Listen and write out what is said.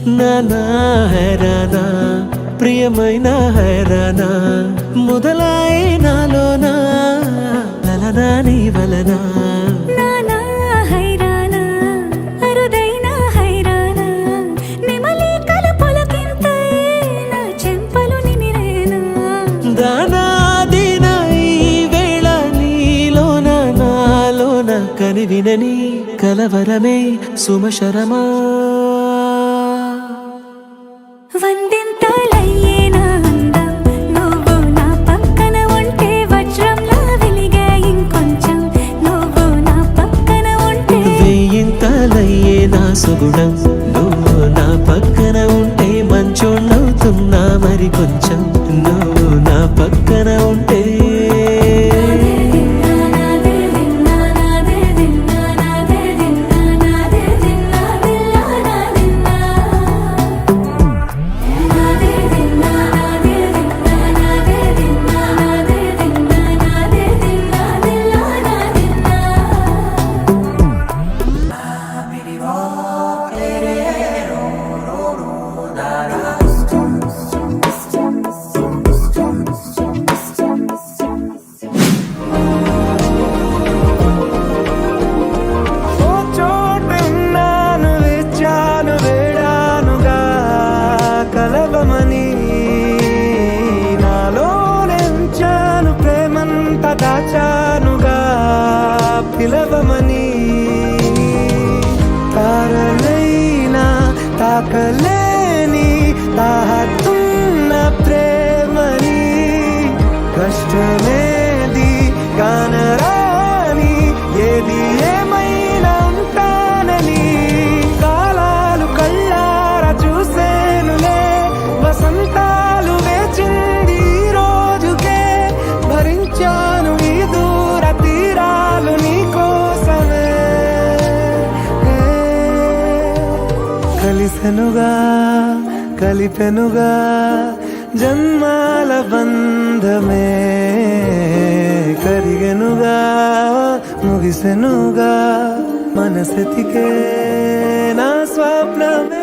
నానా హైరానా ప్రియమైన హైరానా మొదలాయి నాలోనా లలనా నీ వలనా నానా హైరానా అరుదైన హైరానా నిమలి కలపులకింతై నా చెంపలు నిమిరేనా దానాదిన ఈ వేళ నీలోన నాలోన కనివినని కలవరమే సుమశరమా వందింతలయ్యేనా అందం నువ్వు నా పక్కన ఉంటే వజ్రంలా వెలిగే ఇంకొంచెం నువ్వు నా పక్కన ఉంటే వెయ్యింతలయ్యే నా సుగుణం నువ్వు నా పక్కన ఉంటే మంచోళ్ళవుతున్నా మరి కొంచెం నువ్వు నా పక్కన ఉంటే దాచానుగా పిలవమని తారలైనా తాకలేని తాహతున్న ప్రేమని కష్టమేది కానరాని ఏది ఏమైనా ఉంటానని కాలాలు కళ్ళార చూసేనులే వసంతాలు వేచింది ఈ రోజుకే భరించాను ఈ దూర తీరాలు నీ కోసమే కలిసెనుగా కలిపెనుగా జన్మాల బంధమే కరిగెనుగా ముగిసెనుగా మనసెతికే నా స్వప్నమే